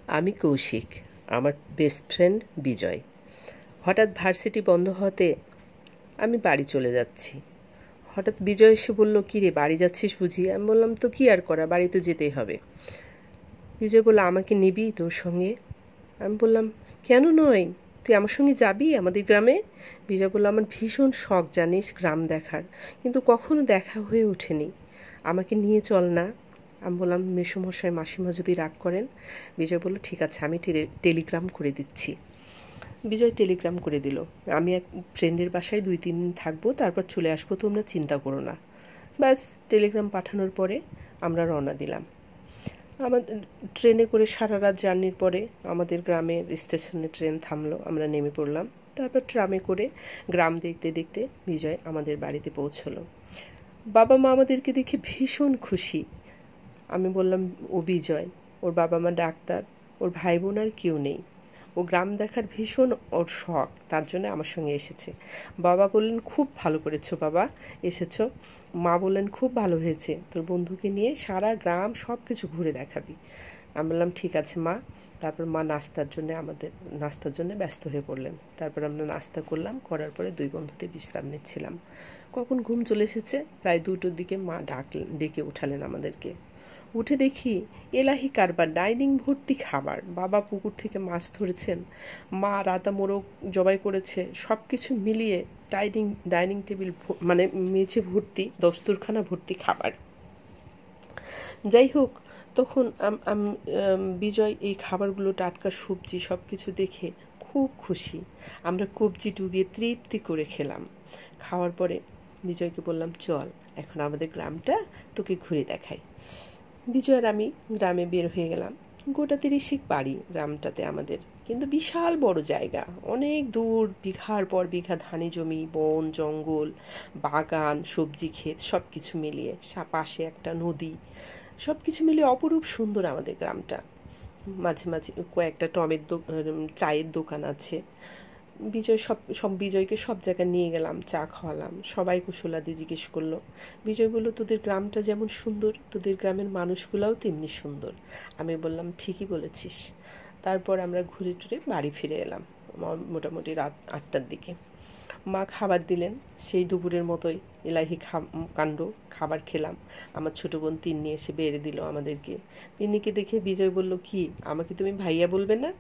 আমি কৌশিক, আমার best friend বিজয়। হঠাৎ ভার্সিটি বন্ধ হতে আমি বাড়ি চলে যাচ্ছি। হঠাৎ বিজয় এসে বলল, কী রে, বাড়ি যাচ্ছিস বুঝি? আমি বললাম, তো কী আর করা, বাড়ি তো যেতেই হবে। বিজয় বলল, আমাকে নিবি তোর সঙ্গে? আমি বললাম, কেন নয়, তুই আমার সঙ্গে যাবি আমাদের গ্রামে? বিজয় বলল, আমার ভীষণ শখ জানিস গ্রাম দেখার, কিন্তু কখনো দেখা হয়ে ওঠেনি, আমাকে নিয়ে চল না। আমি বললাম, মেসোমশাই মাসিমা যদি রাগ করেন? বিজয় বলল, ঠিক আছে, আমি টেলিগ্রাম করে দিচ্ছি। বিজয় টেলিগ্রাম করে দিল, আমি এক ফ্রেন্ডের বাসায় 2-3 দিন থাকবো, তারপর চলে আসবো, তোমরা চিন্তা করো না। ব্যাস, টেলিগ্রাম পাঠানোর পরে আমরা রওনা দিলাম। আমাদের ট্রেনে করে সারা রাত জার্নির পরে আমাদের গ্রামের স্টেশনে ট্রেন থামলো, আমরা নেমে পড়লাম। তারপর ট্রামে করে গ্রাম দেখতে দেখতে বিজয় আমাদের বাড়িতে পৌঁছলো। বাবা মা আমাদেরকে দেখে ভীষণ খুশি। আমি বললাম, ও বিজয়, ওর বাবা মা ডাক্তার, ওর ভাই বোন আর কেউ নেই, ও গ্রাম দেখার ভীষণ ওর শখ, তার জন্য আমার সঙ্গে এসেছে। বাবা বললেন, খুব ভালো করেছো বাবা, এসেছো। মা বললেন, খুব ভালো হয়েছে, তোর বন্ধুকে নিয়ে সারা গ্রাম সব কিছু ঘুরে দেখাবি। আমি বললাম, ঠিক আছে মা। তারপর মা নাস্তার জন্য ব্যস্ত হয়ে পড়লেন। তারপর আমরা নাস্তা করলাম, করার পরে 2 বন্ধুতে বিশ্রাম নিচ্ছিলাম। কখন ঘুম চলে এসেছে, প্রায় 2টোর দিকে মা ডেকে উঠালেন আমাদেরকে। উঠে দেখি এলাহি কারবার, ডাইনিং ভর্তি খাবার। বাবা পুকুর থেকে মাছ ধরেছেন, মা রাতা মোরগ জবাই করেছে, সব কিছু মিলিয়ে ডাইনিং টেবিল মানে মেঝে ভর্তি, দস্তরখানা ভর্তি খাবার। যাই হোক, তখন বিজয় এই খাবারগুলো, টাটকা সবজি সব কিছু দেখে খুব খুশি। আমরা কবজি ডুবিয়ে তৃপ্তি করে খেলাম। খাওয়ার পরে বিজয়কে বললাম, চল এখন আমাদের গ্রামটা তোকে ঘুরে দেখাই। বিজয় আর আমি গ্রামে বের হয়ে গেলাম। গোটা 30 বাড়ি গ্রামটাতে আমাদের, কিন্তু বিশাল বড় জায়গা, অনেক দূর, বিঘার পর বিঘা ধানি জমি, বন জঙ্গল, বাগান, সবজি ক্ষেত, সব কিছু মিলিয়ে, পাশে একটা নদী, সব কিছু মিলিয়ে অপরূপ সুন্দর আমাদের গ্রামটা। মাঝে মাঝে কয়েকটা চায়ের দোকান আছে। বিজয়কে সব জায়গায় নিয়ে গেলাম, চা খাওয়ালাম, সবাই কুশলাদি জিজ্ঞেস করলো। বিজয় বলল, তোদের গ্রামটা যেমন সুন্দর, তোদের গ্রামের মানুষগুলোও তেমনি সুন্দর। আমি বললাম, ঠিকই বলেছিস। তারপর আমরা ঘুরে টুরে বাড়ি ফিরে এলাম মোটামুটি রাত 8টার দিকে। মা খাবার দিলেন, সেই দুপুরের মতোই এলাহি কাণ্ড, খাবার খেলাম। আমার ছোটো বোন তিন্নি এসে বেড়ে দিল আমাদেরকে। তিন্নিকে দেখে বিজয় বলল, কি, আমাকে তুমি ভাইয়া বলবে না?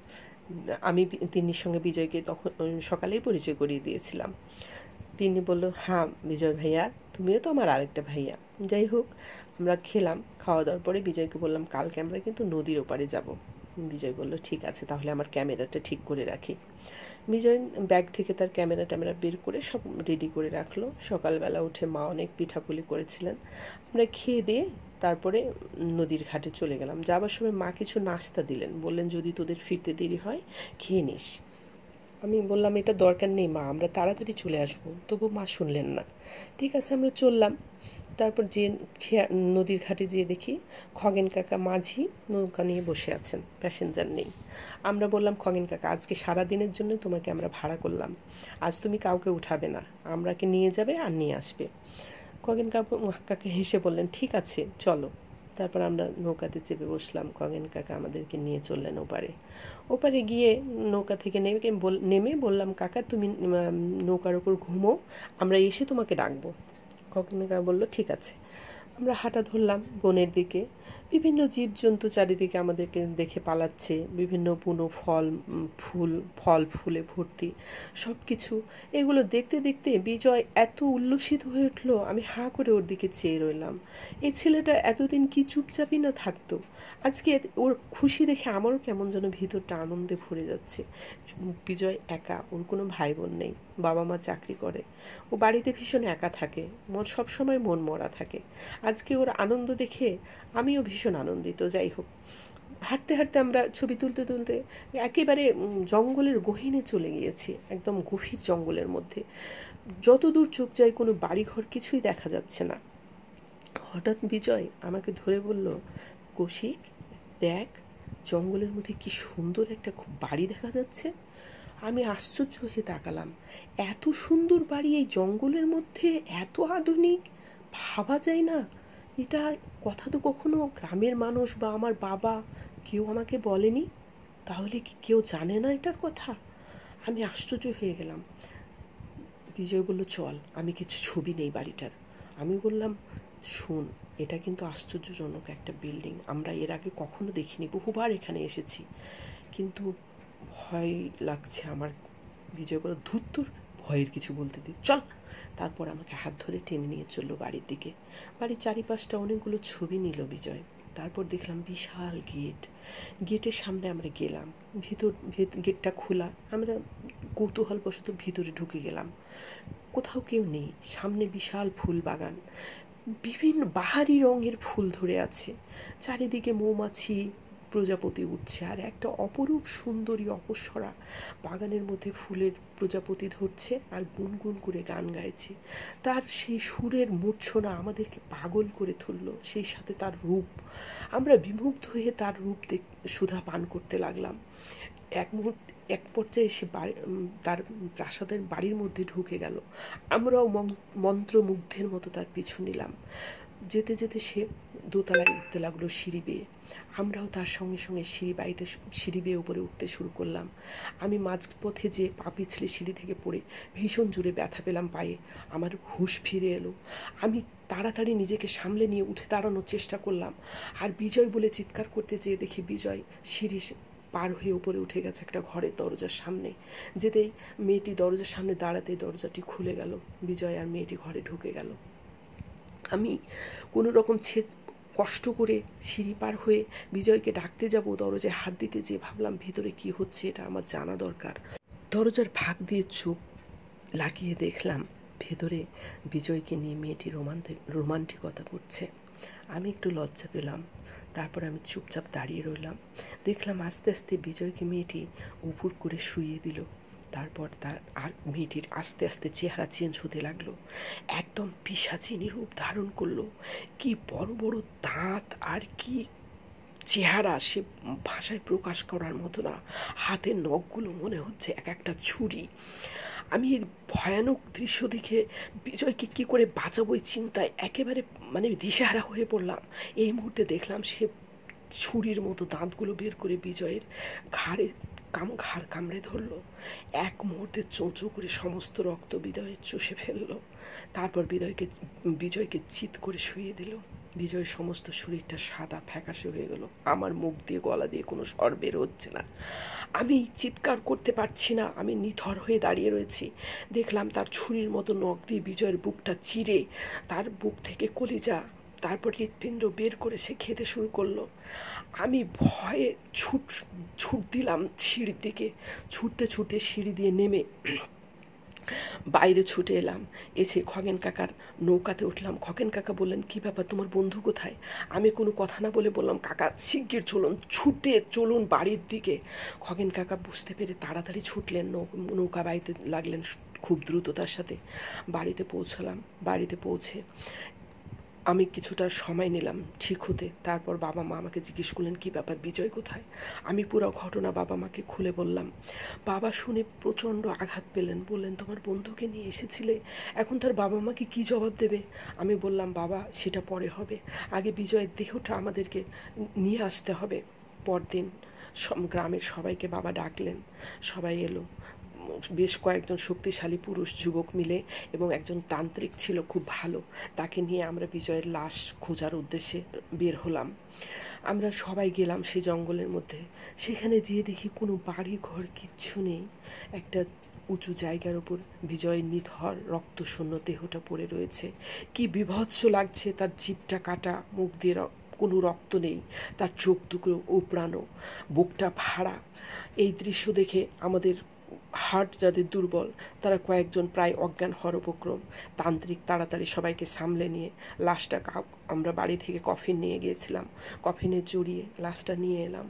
আমি তিন্নির সঙ্গে বিজয়কে তখন সকালেই পরিচয় করিয়ে দিয়েছিলাম। তিনি বলল, হ্যাঁ বিজয় ভাইয়া, তুমিও তো আমার আরেকটা ভাইয়া। যাই হোক, আমরা খেলাম। খাওয়া দাওয়ার পরে বিজয়কে বললাম, কালকে আমরা কিন্তু নদীর ওপারে যাব। বিজয় বলল, ঠিক আছে, তাহলে আমার ক্যামেরাটা ঠিক করে রাখি। বিজয় ব্যাগ থেকে তার ক্যামেরা বের করে সব রেডি করে রাখলো। সকালবেলা উঠে মা অনেক পিঠাপুলি করেছিলেন। আমরা খেয়ে দিয়ে তারপরে নদীর ঘাটে চলে গেলাম। যাবার সময় মা কিছু নাস্তা দিলেন, বললেন, যদি তোদের ফিরতে দেরি হয় খেয়ে নিস। আমি বললাম, এটা দরকার নেই মা, আমরা তাড়াতাড়ি চলে আসবো। তবু মা শুনলেন না। ঠিক আছে, আমরা চললাম। তারপর নদীর ঘাটে যেয়ে দেখি খগেন কাকা মাঝি নৌকা নিয়ে বসে আছেন, প্যাসেঞ্জার নেই। আমরা বললাম, খগেন কাকা, আজকে সারা দিনের জন্য তোমাকে আমরা ভাড়া করলাম, আজ তুমি কাউকে উঠাবে না, আমরাকে নিয়ে যাবে আর নিয়ে আসবে। খগেন কাকা হেসে বললেন, ঠিক আছে চলো। তারপর আমরা নৌকাতে চেপে বসলাম। খগেন কাকা আমাদেরকে নিয়ে চললেন ওপারে গিয়ে নৌকা থেকে নেমে বললাম, কাকা তুমি নৌকার ওপর ঘুমো, আমরা এসে তোমাকে ডাকবো। খগেন কাকা বলল, ঠিক আছে। আমরা হাঁটা ধরলাম বনের দিকে। বিভিন্ন জীবজন্তু চারিদিকে আমাদেরকে দেখে পালাচ্ছে, বিভিন্ন বুনো ফল ফুলে ভর্তি সব কিছু। এগুলো দেখতে দেখতে বিজয় এত উল্লসিত হয়ে উঠল, আমি হাঁ করে ওর দিকে চেয়ে রইলাম। এই ছেলেটা এতদিন কি চুপচাপই না থাকতো, আজকে ওর খুশি দেখে আমারও কেমন যেন ভিতরটা আনন্দে ভরে যাচ্ছে। বিজয় একা, ওর কোনো ভাই বোন নেই, বাবা মা চাকরি করে, ও বাড়িতে ভীষণ একা থাকে, সবসময় মন মরা থাকে। আজকে ওর আনন্দ দেখে আমিও ভীষণ আনন্দিত। যাই হোক, হাঁটতে হাঁটতে আমরা ছবি তুলতে তুলতে একেবারে জঙ্গলের গহীনে চলে গিয়েছি, একদম গভীর জঙ্গলের মধ্যে। যত দূর চোখ যায় কোনো বাড়িঘর কিছুই দেখা যাচ্ছে না। হঠাৎ বিজয় আমাকে ধরে বলল, কৌশিক দেখ, জঙ্গলের মধ্যে কি সুন্দর একটা বাড়ি দেখা যাচ্ছে। আমি আশ্চর্য হয়ে তাকালাম, এত সুন্দর বাড়ি এই জঙ্গলের মধ্যে, এত আধুনিক, ভাবা যায় না। এটা কথা তো কখনো গ্রামের মানুষ বা আমার বাবা কেউ আমাকে বলেনি। তাহলে কি কেউ জানে না এটার কথা? আমি আশ্চর্য হয়ে গেলাম। বিজয় বলল, চল, আমি কিছু ছবি নেই বাড়িটার। আমি বললাম, শোন, এটা কিন্তু আশ্চর্যজনক একটা বিল্ডিং, আমরা এর আগে কখনো দেখিনি, বহুবার এখানে এসেছি, কিন্তু ভয় লাগছে আমার। বিজয় বলল, ধুত্তুর, ভয়ের কিছু বলতে দি, চল। তারপর আমাকে হাত ধরে টেনে নিয়ে চললো বাড়ির দিকে। বাড়ির চারিপাশটা অনেকগুলো ছবি নিল বিজয়। তারপর দেখলাম বিশাল গেট। গেটের সামনে আমরা গেলাম। গেটটা খোলা। আমরা কৌতূহলবশত ভিতরে ঢুকে গেলাম। কোথাও কেউ নেই। সামনে বিশাল ফুল বাগান, বিভিন্ন বাহারি রঙের ফুল ধরে আছে। চারিদিকে মৌমাছি, প্রজাপতি উঠছে, আর একটা অপরূপ সুন্দরী অপসরা বাগানের মধ্যে ফুলের প্রজাপতি ধরছে আর গুনগুন করে গান গাইছে। তার সেই সুরের মূর্ছনা আমাদেরকে পাগল করে তুলল, সেই সাথে তার রূপ। আমরা বিমুগ্ধ হয়ে তার রূপ সুধা পান করতে লাগলাম। এক পর্যায়ে সে তার প্রাসাদের বাড়ির মধ্যে ঢুকে গেল। আমরাও মন্ত্রমুগ্ধের মতো তার পিছু নিলাম। যেতে যেতে সে দোতলায় উঠতে লাগলো সিঁড়ি বেয়ে। আমরাও তার সঙ্গে সঙ্গে সিঁড়ি বেয়ে উপরে উঠতে শুরু করলাম। আমি মাঝপথে যে পা পিছলে সিঁড়ি থেকে পড়ে ভীষণ জোরে ব্যথা পেলাম পায়ে। আমার হুঁশ ফিরে এলো। আমি তাড়াতাড়ি নিজেকে সামলে নিয়ে উঠে দাঁড়ানোর চেষ্টা করলাম, আর বিজয় বলে চিৎকার করতে যেয়ে দেখি বিজয় সিঁড়ি পার হয়ে উপরে উঠে গেছে একটা ঘরের দরজার সামনে। যেতেই মেয়েটি দরজার সামনে দাঁড়াতেই দরজাটি খুলে গেল। বিজয় আর মেয়েটি ঘরে ঢুকে গেল। আমি কোনো রকম কষ্ট করে সিঁড়ি পার হয়ে বিজয়কে ডাকতে যাব, দরজায় হাত দিতে যেয়ে ভাবলাম ভিতরে কি হচ্ছে এটা আমার জানা দরকার। দরজার ফাঁক দিয়ে চোখ লাগিয়ে দেখলাম ভেতরে বিজয়কে নিয়ে মেয়েটি রোমান্টিকতা করছে। আমি একটু লজ্জা পেলাম। তারপর আমি চুপচাপ দাঁড়িয়ে রইলাম। দেখলাম আস্তে আস্তে বিজয়কে মেয়েটি উপুর করে শুইয়ে দিল। তারপর আর মেয়েটির আস্তে আস্তে চেহারা চেঞ্জ হতে লাগলো, একদম পিশাচিনী রূপ ধারণ করলো। কি বড় বড় দাঁত আর কি চেহারা, সে ভাষায় প্রকাশ করার মতো না। হাতের নখগুলো মনে হচ্ছে এক একটা ছুরি। আমি এই ভয়ানক দৃশ্য দেখে বিজয়কে কি করে বাঁচাবো এই চিন্তায় একেবারে দিশেহারা হয়ে পড়লাম। এই মুহূর্তে দেখলাম সে ছুরির মতো দাঁতগুলো বের করে বিজয়ের ঘাড় কামড়ে ধরলো। এক মুহূর্তে চোঁচো করে সমস্ত রক্ত বিজয়ের চুষে ফেললো। তারপর বিজয়কে চিৎ করে শুয়ে দিল। বিজয়ের সমস্ত শরীরটা সাদা ফ্যাকাশে হয়ে গেল। আমার মুখ দিয়ে গলা দিয়ে কোনো স্বর বের হচ্ছে না। আমি চিৎকার করতে পারছি না। আমি নিথর হয়ে দাঁড়িয়ে রয়েছি। দেখলাম তার ছুরির মতো নখ দিয়ে বিজয়ের বুকটা চিরে তার বুক থেকে কলিজা, তারপর হৃৎপিণ্ড বের করে সে খেতে শুরু করলো। আমি ভয়ে ছুট দিলাম সিঁড়ির দিকে। ছুটতে ছুটতে সিঁড়ি দিয়ে নেমে বাইরে ছুটে এলাম। এসে খগেন কাকার নৌকাতে উঠলাম। খগেন কাকা বললেন, কি ব্যাপার, তোমার বন্ধু কোথায়? আমি কোনো কথা না বলে বললাম, কাকা শিগগির চলুন, ছুটে চলুন বাড়ির দিকে। খগেন কাকা বুঝতে পেরে তাড়াতাড়ি ছুটলেন, নৌকা বাইতে লাগলেন খুব দ্রুততার সাথে। বাড়িতে পৌঁছালাম। বাড়িতে পৌঁছে আমি কিছুটা সময় নিলাম ঠিক হতে। তারপর বাবা মা আমাকে জিজ্ঞেস করলেন, কী ব্যাপার, বিজয় কোথায়? আমি পুরো ঘটনা বাবা মাকে খুলে বললাম। বাবা শুনে প্রচণ্ড আঘাত পেলেন। বললেন, তোমার বন্ধুকে নিয়ে এসেছিলে, এখন তার বাবা মাকে কী জবাব দেবে? আমি বললাম, বাবা সেটা পরে হবে, আগে বিজয়ের দেহটা আমাদেরকে নিয়ে আসতে হবে। পরদিন গ্রামের সবাইকে বাবা ডাকলেন। সবাই এলো। বেশ কয়েকজন শক্তিশালী পুরুষ যুবক মিলে এবং একজন তান্ত্রিক ছিল খুব ভালো, তাকে নিয়ে আমরা বিজয়ের লাশ খোঁজার উদ্দেশ্যে বের হলাম। আমরা সবাই গেলাম সেই জঙ্গলের মধ্যে। সেখানে গিয়ে দেখি কোনো বাড়ি ঘর কিচ্ছু নেই। একটা উঁচু জায়গার উপর বিজয়ের নিথর রক্তশূন্য দেহটা পড়ে রয়েছে। কি বিভৎস লাগছে! তার জিভটা কাটা, মুখ দিয়ে কোনো রক্ত নেই, তার চোখ দুটো উপড়ানো, বুকটা ফাড়া। এই দৃশ্য দেখে আমাদের হার্ট যাদের দুর্বল তারা কয়েকজন প্রায় অজ্ঞান হওয়ার উপক্রম। তান্ত্রিক তাড়াতাড়ি সবাইকে সামলে নিয়ে লাশটা, আমরা বাড়ি থেকে কফিন নিয়ে গিয়েছিলাম, কফিনে জড়িয়ে লাশটা নিয়ে এলাম।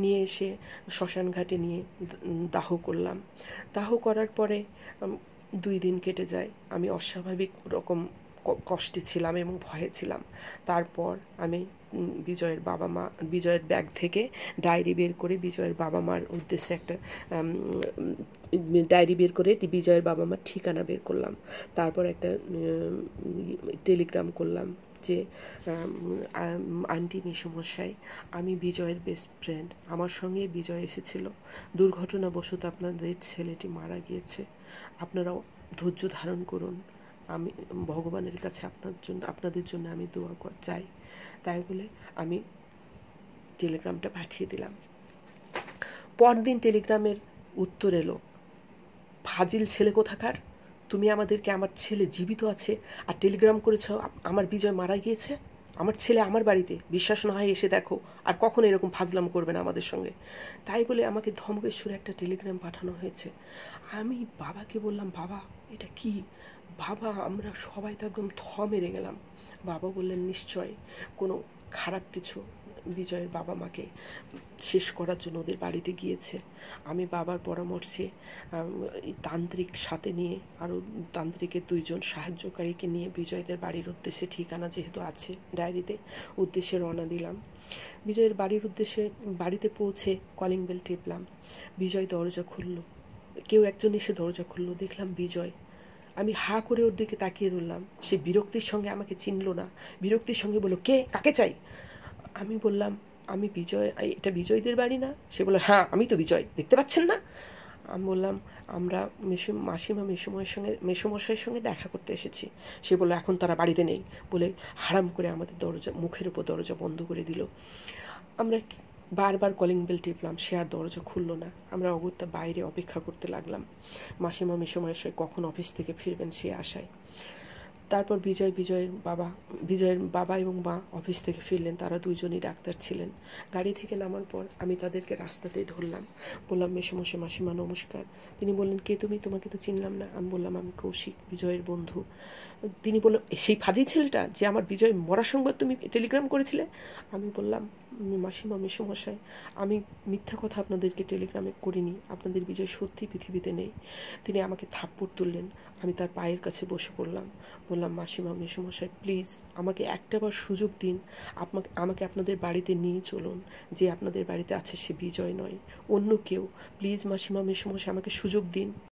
নিয়ে এসে শ্মশান ঘাটে নিয়ে দাহ করলাম। দাহ করার পরে 2 দিন কেটে যায়। আমি অস্বাভাবিক রকম কষ্টে ছিলাম এবং ভয়ে ছিলাম। তারপর আমি বিজয়ের ব্যাগ থেকে ডায়েরি বের করে বিজয়ের বাবা মার উদ্দেশ্যে একটা ডায়েরি বের করে বিজয়ের বাবা মার ঠিকানা বের করলাম। তারপর একটা টেলিগ্রাম করলাম যে আন্টি মেসোমশাই, আমি বিজয়ের বেস্ট ফ্রেন্ড, আমার সঙ্গে বিজয় এসেছিল, দুর্ঘটনাবশত আপনাদের ছেলেটি মারা গিয়েছে, আপনারাও ধৈর্য ধারণ করুন, আমি ভগবানের কাছে আপনাদের জন্য আমি দোয়া চাই। তাই বলে আমি টেলিগ্রামটা পাঠিয়ে দিলাম। পরদিন টেলিগ্রামের উত্তর এলো, ফাজিল ছেলে কোথাকার, তুমি আমাদেরকে আমার ছেলে জীবিত আছে আর টেলিগ্রাম করেছ আমার বিজয় মারা গিয়েছে, আমার ছেলে আমার বাড়িতে, বিশ্বাস না হয় এসে দেখো, আর কখনো এরকম ফাজলাম করবে না আমাদের সঙ্গে। তাই বলে আমাকে ধমকেশ্বরে একটা টেলিগ্রাম পাঠানো হয়েছে। আমি বাবাকে বললাম, বাবা এটা কি? বাবা আমরা সবাই তো একদম মেরে গেলাম। বাবা বললেন, নিশ্চয় কোনো খারাপ কিছু বিজয়ের বাবা মাকে শেষ করার জন্য ওদের বাড়িতে গিয়েছে। আমি বাবার পরামর্শে তান্ত্রিক সাথে নিয়ে আরও তান্ত্রিকের 2 জন সাহায্যকারীকে নিয়ে বিজয়দের বাড়ির উদ্দেশ্যে, ঠিকানা যেহেতু আছে ডায়েরিতে, উদ্দেশ্যে রওনা দিলাম। বিজয়ের বাড়ির উদ্দেশ্যে বাড়িতে পৌঁছে কলিং বেল টিপলাম। বিজয় দরজা খুলল, কেউ একজন এসে দরজা খুলল, দেখলাম বিজয়। আমি হা করে ওর দিকে তাকিয়ে রইলাম। সে বিরক্তির সঙ্গে আমাকে চিনল না, বিরক্তির সঙ্গে বলল, কে, কাকে চাই? আমি বললাম, আমি বিজয়, এটা বিজয়দের বাড়ি না? সে বলল, হ্যাঁ আমি তো বিজয়, দেখতে পাচ্ছেন না? আমি বললাম, আমরা মাসিমা মেসোমশাইয়ের সঙ্গে দেখা করতে এসেছি। সে বলল, এখন তারা বাড়িতে নেই, বলে হারাম করে আমাদের মুখের উপর দরজা বন্ধ করে দিল। আমরা বারবার কলিং বেল টিপলাম, সে আর দরজা খুলল না। আমরা অগত্যা বাইরে অপেক্ষা করতে লাগলাম, মাসিমা মেসোমশাই কখন অফিস থেকে ফিরবেন সে আশায়। তারপর বিজয়ের বাবা এবং মা অফিস থেকে ফিরলেন। তারা 2 জনই ডাক্তার ছিলেন। গাড়ি থেকে নামার পর আমি তাদেরকে রাস্তাতেই ধরলাম, বললাম, মেসোমশাই, মাসিমা নমস্কার। তিনি বললেন, কে তুমি? তোমাকে তো চিনলাম না। আমি বললাম, আমি কৌশিক, বিজয়ের বন্ধু। তিনি বললেন, সেই ফাজি ছেলেটা যে আমার বিজয় মরার সংবাদ তুমি টেলিগ্রাম করেছিলে? আমি বললাম, মাসিমা মেসোমশাই, আমি মিথ্যা কথা আপনাদেরকে টেলিগ্রামে করিনি, আপনাদের বিজয় সত্যি পৃথিবীতে নেই। তিনি আমাকে থাপ্পড় তুললেন। আমি তার পায়ের কাছে বসে পড়লাম, বললাম, মাসিমা মেসোমশাই প্লিজ আমাকে একটাবার সুযোগ দিন, আমাকে আপনাদের বাড়িতে নিয়ে চলুন। যে আপনাদের বাড়িতে আছে সে বিজয় নয়, অন্য কেউ। প্লিজ মাসিমা মেসোমশাই আমাকে সুযোগ দিন।